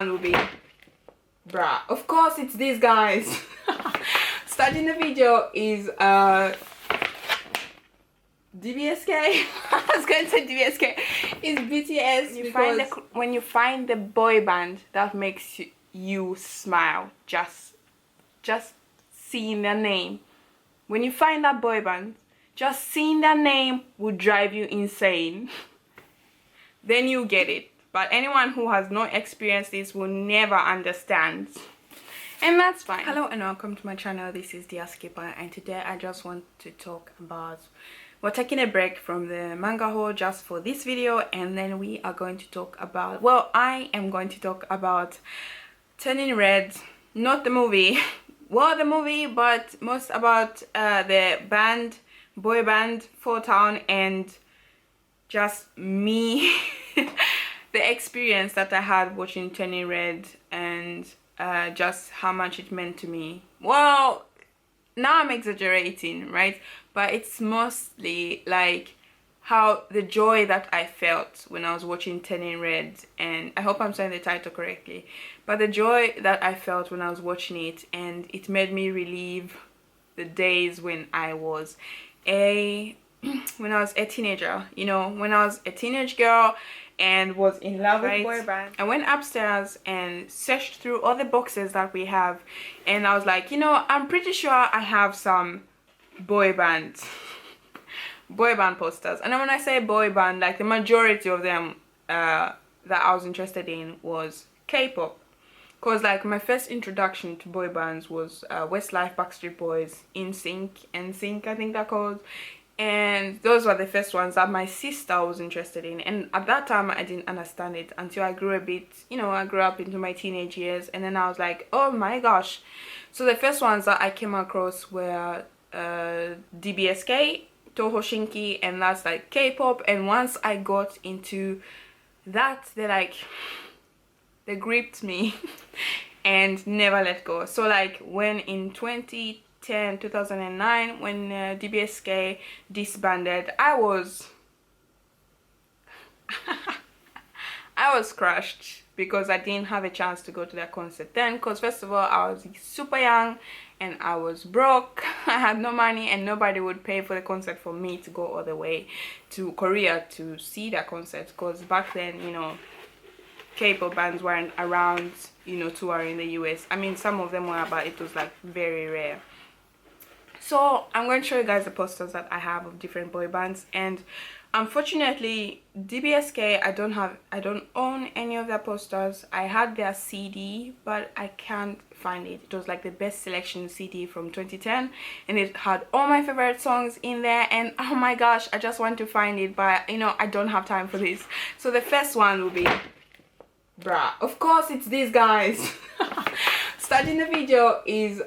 will be bruh. Of course it's these guys. Starting the video is DBSK. I was going to say DBSK. It's BTS. When you find the boy band that makes you smile, just seeing their name. When you find that boy band, just seeing their name will drive you insane. Then you get it. But anyone who has not experienced this will never understand. And that's fine. Hello and welcome to my channel. This is the Skipper, and today I just want to talk about, we're taking a break from the manga haul just for this video, and then we are going to talk about, well, I am going to talk about Turning Red, not the movie. Well, the movie, but most about the band, boy band, Four Town, and just me. The experience that I had watching Turning Red, and just how much it meant to me. Well, now I'm exaggerating, right? But it's mostly like how the joy that I felt when I was watching Turning Red, and I hope I'm saying the title correctly, but the joy that I felt when I was watching it, and it made me relive the days when I was a teenager, you know, when I was a teenage girl and was in love with boy band. I went upstairs and searched through all the boxes that we have, and I was like, you know, I'm pretty sure I have some boy band posters. And then when I say boy band, like the majority of them that I was interested in was K-pop, because like my first introduction to boy bands was Westlife, Backstreet Boys, NSYNC, I think they're called. And those were the first ones that my sister was interested in, and at that time I didn't understand it until I grew a bit, you know, I grew up into my teenage years, and then I was like, oh my gosh. So the first ones that I came across were DBSK, Toho Shinki, and that's like K-pop. And once I got into that, they gripped me and never let go. So like when in 2009, when DBSK disbanded, I was crushed because I didn't have a chance to go to their concert then, because first of all I was super young and I was broke. I had no money and nobody would pay for the concert for me to go all the way to Korea to see their concert, because back then, you know, K-pop bands weren't around, you know, touring in the US. I mean, some of them were, but it was like very rare. So I'm going to show you guys the posters that I have of different boy bands, and unfortunately DBSK, I don't own any of their posters. I had their CD, but I can't find it. It was like the best selection CD from 2010, and it had all my favorite songs in there, and oh my gosh, I just want to find it, but you know, I don't have time for this. So the first one will be bruh. Of course it's these guys. Starting the video is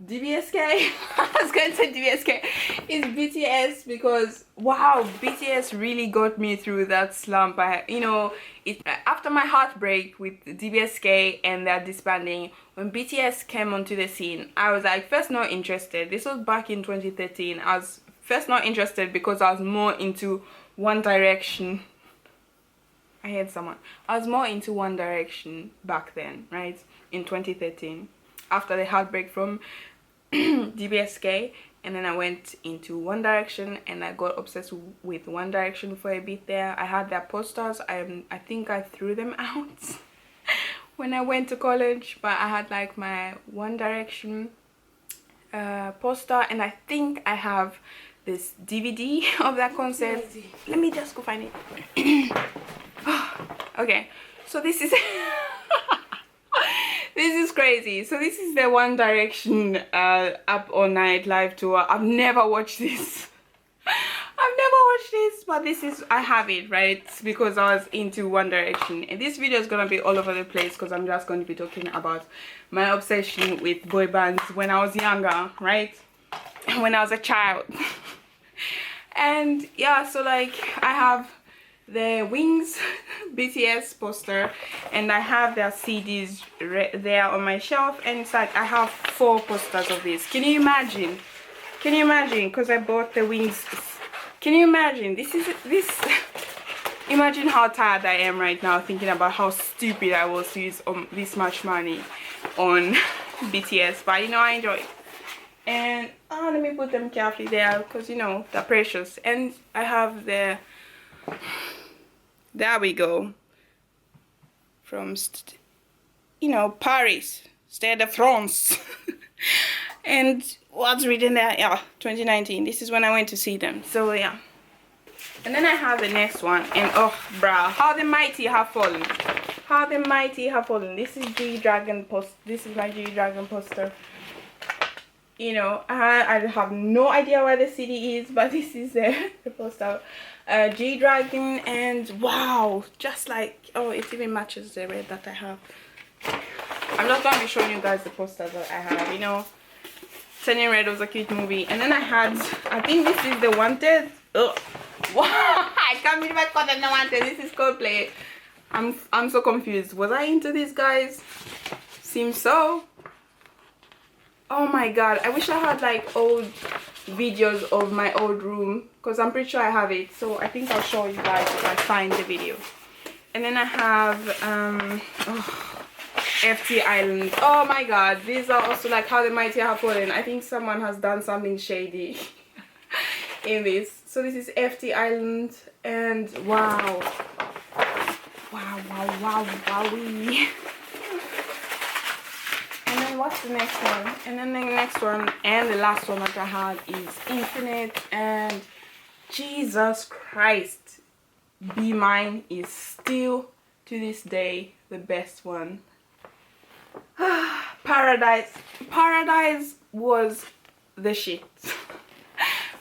DBSK. I was going to say DBSK. It's BTS, because wow, BTS really got me through that slump. After my heartbreak with DBSK and their disbanding, when BTS came onto the scene, I was like first not interested. This was back in 2013. I was first not interested because I was more into One Direction. I was more into One Direction back then, right, in 2013, after the heartbreak from DBSK, and then I went into One Direction and I got obsessed with One Direction for a bit there. I had their posters. I think I threw them out when I went to college, but I had like my One Direction poster, and I think I have this DVD of that concert. Let me just go find it. Okay, so this is this is crazy. So this is the One Direction Up All Night live tour. I've never watched this. But this is, I have it, right, because I was into One Direction. And this video is gonna be all over the place because I'm just going to be talking about my obsession with boy bands when I was younger, right, when I was a child. And yeah, so like I have the Wings BTS poster, and I have their CDs there on my shelf, and it's like I have 4 posters of this. Can you imagine? Because I bought the Wings. Can you imagine? This imagine how tired I am right now thinking about how stupid I was to use this much money on BTS, but you know, I enjoy it. And let me put them carefully there because you know they're precious. And I have the, there we go, from you know, Paris, Stade de France. And what's written there? Yeah, 2019. This is when I went to see them. So yeah. And then I have the next one, and oh bruh, how the mighty have fallen. How the mighty have fallen. This is G-Dragon post. This is my G-Dragon poster. You know, I have no idea where the CD is, but this is the poster. G-Dragon, and wow, just like, oh, it even matches the red that I have. I'm just gonna be showing you guys the posters that I have. You know, Turning Red was a cute movie, and then I had, I think this is the Wanted. Ugh. Wow, I can't believe I called them the Wanted. This is Coldplay. I'm so confused. Was I into these guys? Seems so. Oh my god, I wish I had like old videos of my old room, because I'm pretty sure I have it. So I think I'll show you guys if I find the video. And then I have FT Island. Oh my god, these are also like How the Mighty Have Fallen. I think someone has done something shady in this. So this is FT Island, and wow, wowee. And then what's the next one? And then the next one and the last one that I had is Infinite, and Jesus Christ, Be Mine is still to this day the best one. Paradise was the shit.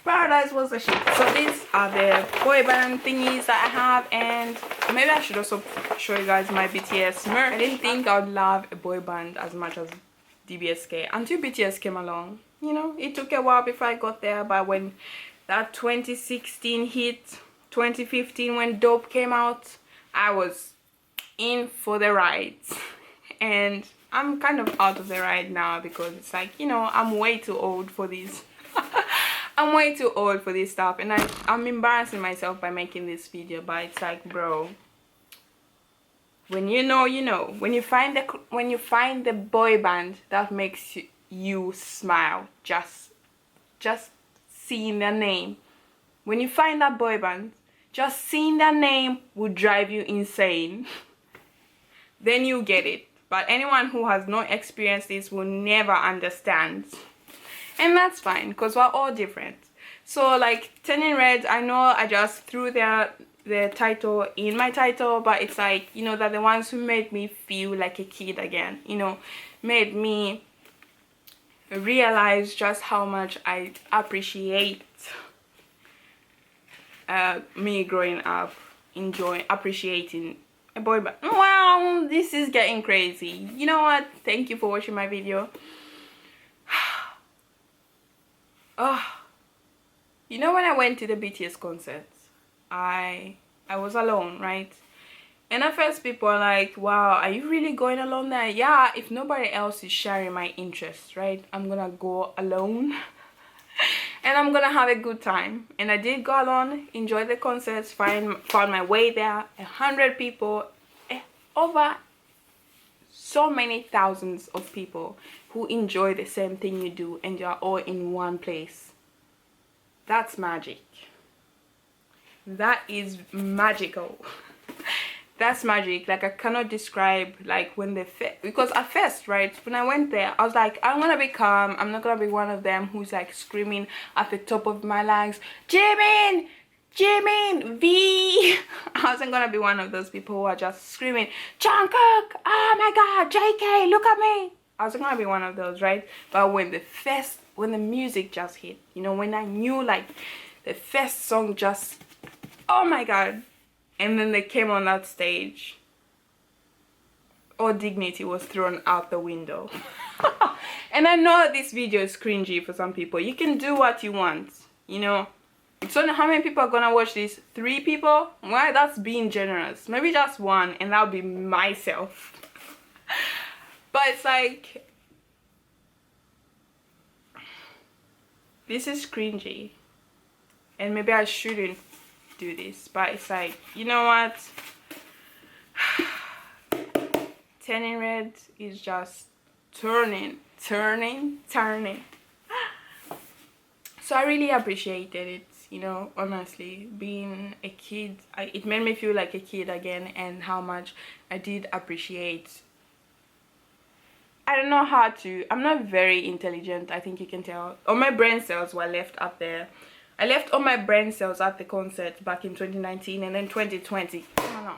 Paradise was the shit. So these are the boy band thingies that I have, and maybe I should also show you guys my BTS merch. I didn't think I would love a boy band as much as DBSK until BTS came along. You know, it took a while before I got there, but when that 2016 hit, 2015 when Dope came out, I was in for the ride. And I'm kind of out of the ride now because it's like, you know, I'm way too old for this. I'm way too old for this stuff, and I'm embarrassing myself by making this video, but it's like, bro, when you know, you know. When you find the boy band that makes you smile, just seeing their name. When you find that boy band, just seeing their name will drive you insane. Then you get it. But anyone who has not experienced this will never understand. And that's fine, because we're all different. So like Turning Red, I know I just threw their title in my title, but it's like, you know, they're the ones who made me feel like a kid again. You know, made me realize just how much I appreciate me growing up, appreciating a boy band. Wow, this is getting crazy. You know what? Thank you for watching my video. Oh, you know, when I went to the BTS concerts, I was alone, right? And at first people are like, wow, are you really going alone there? Yeah, if nobody else is sharing my interests, right, I'm gonna go alone. And I'm gonna have a good time. And I did go alone, enjoy the concerts, found my way there. 100 people, over so many thousands of people who enjoy the same thing you do, and you're all in one place. That's magic. That is magical. That's magic. Like, I cannot describe, like, when because at first, right, when I went there, I was like, I'm gonna be calm. I'm not gonna be one of them who's like screaming at the top of my lungs, Jimin, Jimin, V. I wasn't gonna be one of those people who are just screaming, Jungkook, oh my god, JK, look at me. I wasn't gonna be one of those, right? But when the music just hit, you know, when I knew, like, the first song just, oh my god, and then they came on that stage, all dignity was thrown out the window. And I know this video is cringy for some people. You can do what you want, you know. It's only how many people are gonna watch this? 3 people? Well, that's being generous. Maybe just 1, and that'll be myself. But it's like, this is cringy, and maybe I shouldn't do this, but it's like, you know what, turning red is just turning. So I really appreciated it, you know, honestly. Being a kid, it made me feel like a kid again, and how much I did appreciate. I don't know how to, I'm not very intelligent, I think you can tell. All my brain cells were left up there. I left all my brain cells at the concert back in 2019, and then 2020. I don't know.